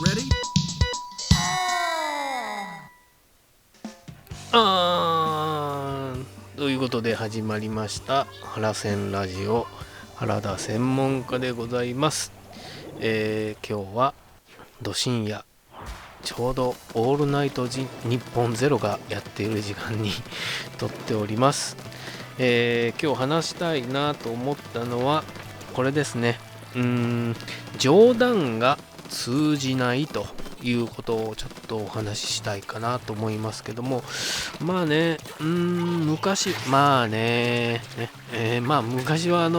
Ready? ということで始まりました原専ラジオ、原田専門家でございます。今日はど深夜、ちょうどオールナイト日本ゼロがやっている時間に撮っております。今日話したいなと思ったのはこれですね。冗談が通じないということをちょっとお話ししたいかなと思いますけども、まあね、昔、昔は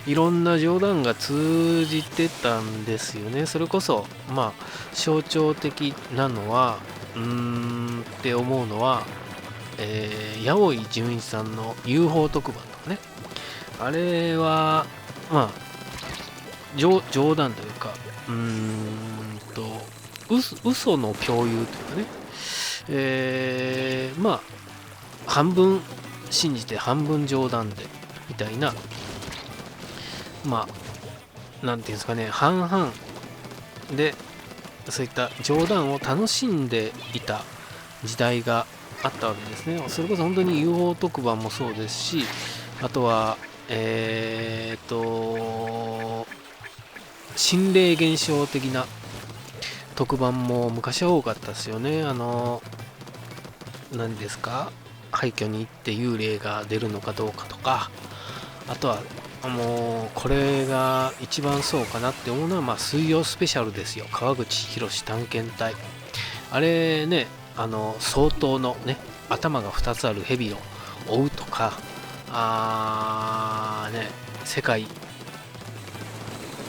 いろんな冗談が通じてたんですよね。それこそ象徴的なのはって思うのは、八尾純一さんの UFO 特番とかね、あれは冗談というか、嘘の共有というかね、半分信じて半分冗談でみたいな、なんていうんですかね、半々でそういった冗談を楽しんでいた時代があったわけですね。それこそ本当に UFO 特番もそうですし、あとは心霊現象的な特番も昔は多かったですよね。何ですか、廃墟に行って幽霊が出るのかどうかとか、あとはもうこれが一番そうかなって思うのは、水曜スペシャルですよ。川口博探検隊、あれね、相当のね、頭が2つある蛇を追うとか、世界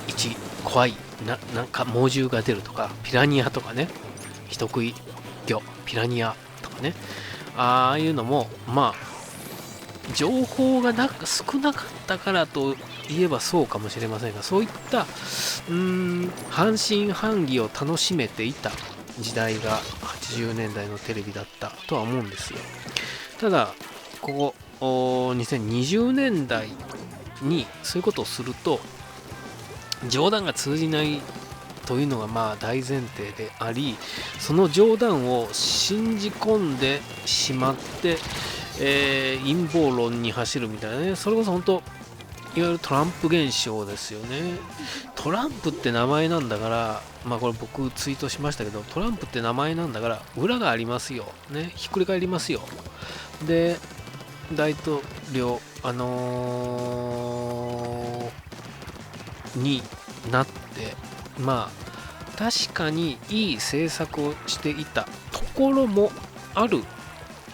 一怖いなんか猛獣が出るとか、ピラニアとかね、人食い魚ピラニアとかね、ああいうのも情報が少なかったからといえばそうかもしれませんが、そういった半信半疑を楽しめていた時代が80年代のテレビだったとは思うんですよ。ただここ2020年代にそういうことをすると、冗談が通じないというのが大前提であり、その冗談を信じ込んでしまって、陰謀論に走るみたいなね、それこそ本当いわゆるトランプ現象ですよね。トランプって名前なんだから、これ僕ツイートしましたけど、トランプって名前なんだから裏がありますよね、ひっくり返りますよ。で大統領になって、確かにいい政策をしていたところもある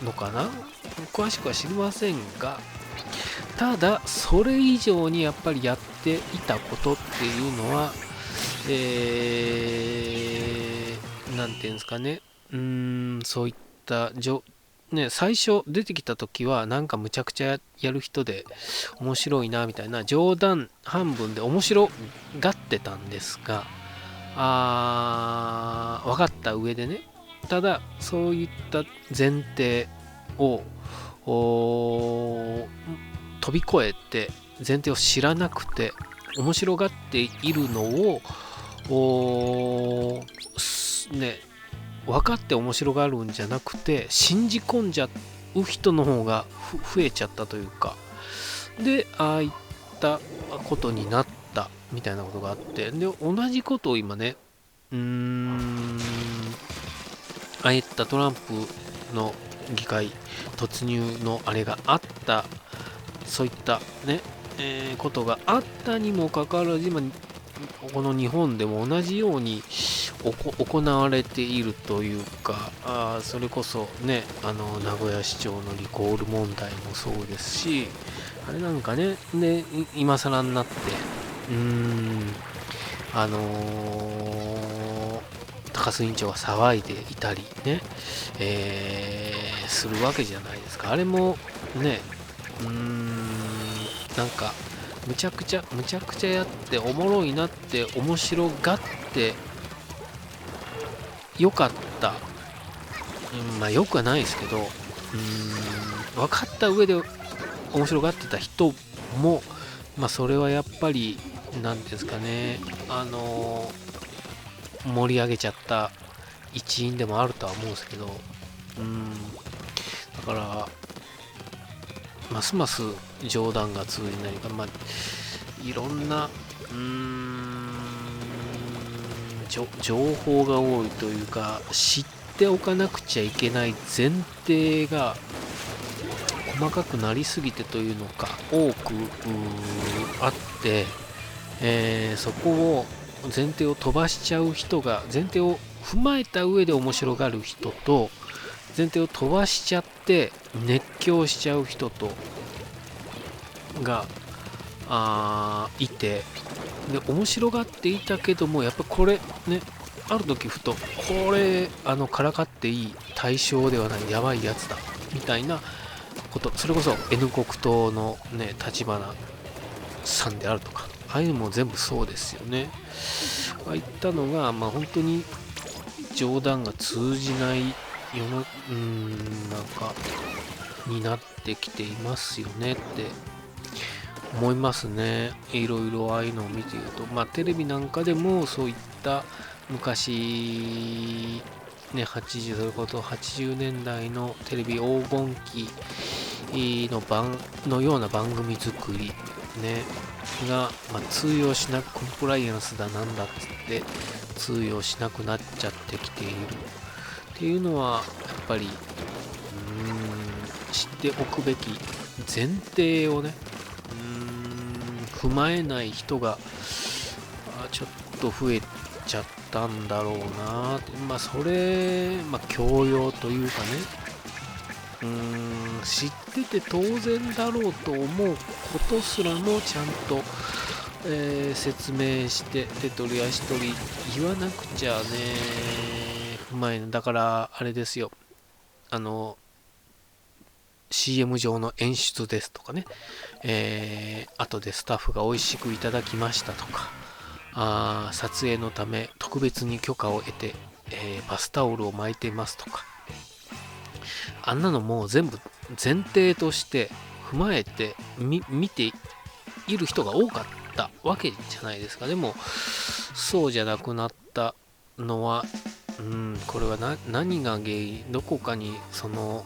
のかな、詳しくは知りませんが、ただそれ以上にやっぱりやっていたことっていうのは、なんていうんですかね、そういった最初出てきた時はなんかむちゃくちゃやる人で面白いなみたいな、冗談半分で面白がってたんですが、分かった上でね、ただそういった前提を飛び越えて、前提を知らなくて面白がっているのを分かって面白がるんじゃなくて、信じ込んじゃう人の方が増えちゃったというか、でああいったことになったみたいなことがあって、で同じことを今ね、ああいったトランプの議会突入のあれがあった、そういったね、ことがあったにもかかわらず、今この日本でも同じように行われているというか、それこそね、名古屋市長のリコール問題もそうですし、あれなんかね、で今更になって高須委員長が騒いでいたりね、するわけじゃないですか。あれもね、なんかむちゃくちゃやっておもろいなって面白がってよかった、よくはないですけど、分かった上で面白がってた人も、それはやっぱりなんですかね、盛り上げちゃった一因でもあるとは思うんですけど、だからますます冗談が通じないか、いろんな情報が多いというか、知っておかなくちゃいけない前提が細かくなりすぎてというのか多くあって、そこを前提を飛ばしちゃう人が、前提を踏まえた上で面白がる人と、前提を飛ばしちゃって熱狂しちゃう人とがいて、で面白がっていたけども、やっぱこれね、ある時ふとこれからかっていい対象ではない、やばいやつだみたいなこと、それこそ N 国党のね立花さんであるとか、ああいうのも全部そうですよね。ああいったのが本当に冗談が通じない世のなんかになってきていますよねって思いますね。いろいろああいうのを見ていると、テレビなんかでもそういった昔ね、80、それこそ80年代のテレビ黄金期のような番組作りねが、通用しなく、コンプライアンスだなんだっつって通用しなくなっちゃってきているっていうのは、やっぱり知っておくべき前提をね踏まえない人がちょっと増えちゃったんだろうな。それ教養というかね、知ってて当然だろうと思うことすらもちゃんと、説明して手取り足取り言わなくちゃね踏まえない。だからあれですよ、CM 上の演出ですとかね、後でスタッフが美味しくいただきましたとか、撮影のため特別に許可を得て、バスタオルを巻いていますとか、あんなのもう全部前提として踏まえて見ている人が多かったわけじゃないですか。でもそうじゃなくなったのは、これは何が原因、どこかにその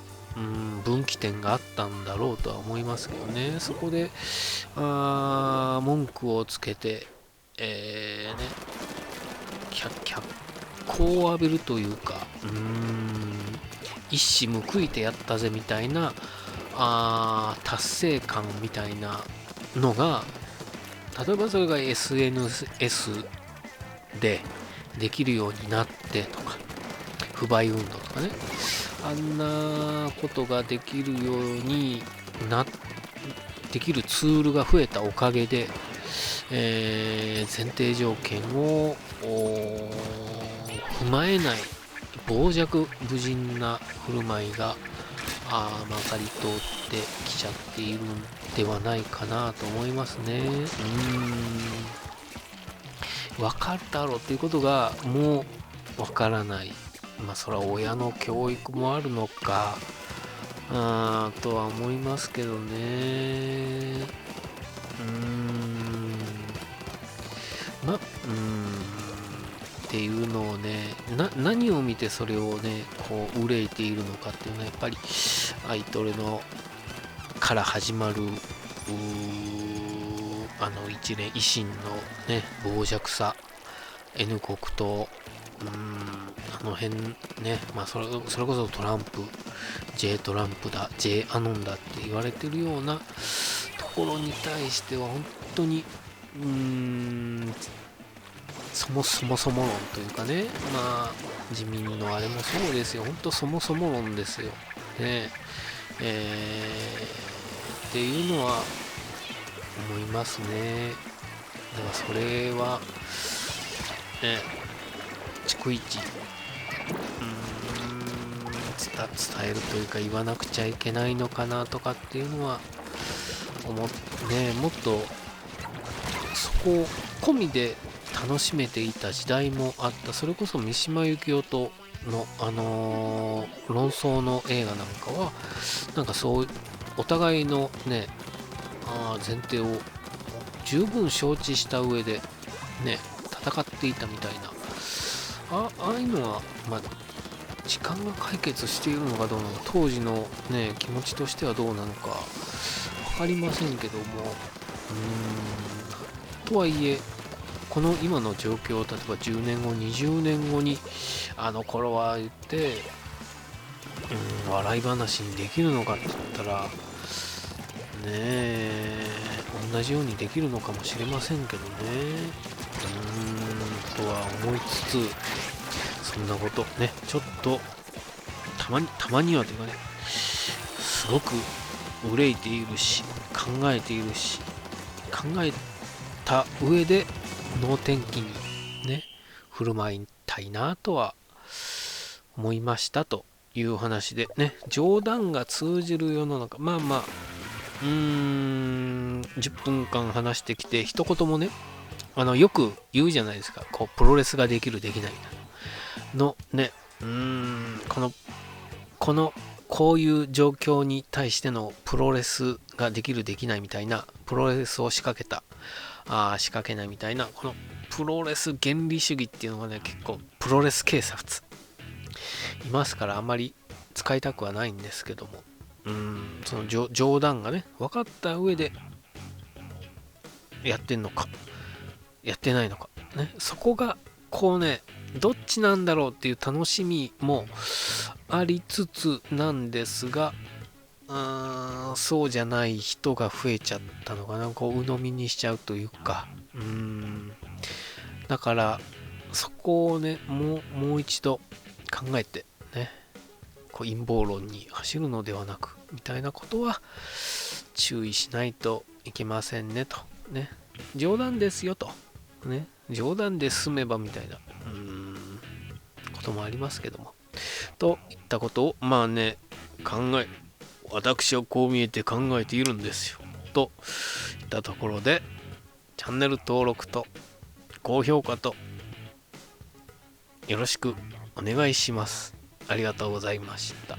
分岐点があったんだろうとは思いますけどね。そこで文句をつけて、脚光を浴びるというか、一矢報いてやったぜみたいな達成感みたいなのが、例えばそれが SNS でできるようになってとか、不買運動とかね、あんなことができるようにできるツールが増えたおかげで、前提条件を踏まえない傍若無人な振る舞いがまかり通ってきちゃっているんではないかなと思いますね。分かるだろうっていうことがもう分からない。それは親の教育もあるのかとは思いますけどね。っていうのをね、何を見てそれをねこう憂いているのかっていうのは、やっぱりアイドルのから始まる一連維新のね傍若さ、 N 国党、あの辺ね、それこそトランプ J トランプだ J アノンだって言われてるようなところに対しては本当にそもそも論というかね、自民のあれもそうですよ、本当そもそも論ですよね。っていうのは思いますね。だからそれはね、逐一伝えるというか言わなくちゃいけないのかなとかっていうのはもっとそこを込みで楽しめていた時代もあった。それこそ三島由紀夫との論争の映画なんかはなんかそうお互いのね前提を十分承知した上でね戦っていたみたいなあいうのはまあ時間が解決しているのかどうなのか、当時のね気持ちとしてはどうなのか分かりませんけども、とはいえこの今の状況を例えば10年後20年後にあの頃は言って笑い話にできるのかって言ったらねえ同じようにできるのかもしれませんけどね。とは思いつつ、そんなことねちょっとたまにはというかね、すごく憂いているし考えているし、考えた上で能天気にね振る舞いたいなとは思いましたという話でね、冗談が通じる世の中、まあまあ10分間話してきて一言もねよく言うじゃないですか、こうプロレスができるできないのね、こういう状況に対してのプロレスができるできないみたいな、プロレスを仕掛けた仕掛けないみたいな、このプロレス原理主義っていうのがね結構プロレス警察いますから、あんまり使いたくはないんですけども、その冗談がね分かった上でやってんのかやってないのかね、そこがこうねどっちなんだろうっていう楽しみもありつつなんですが、そうじゃない人が増えちゃったのかな、こう鵜呑みにしちゃうというか、だからそこをねもう一度考えてね、こう陰謀論に走るのではなくみたいなことは注意しないといけませんねとね、冗談ですよとね、冗談で済めばみたいなこともありますけども、といったことをまあね私はこう見えて考えているんですよといったところで、チャンネル登録と高評価とよろしくお願いします。ありがとうございました。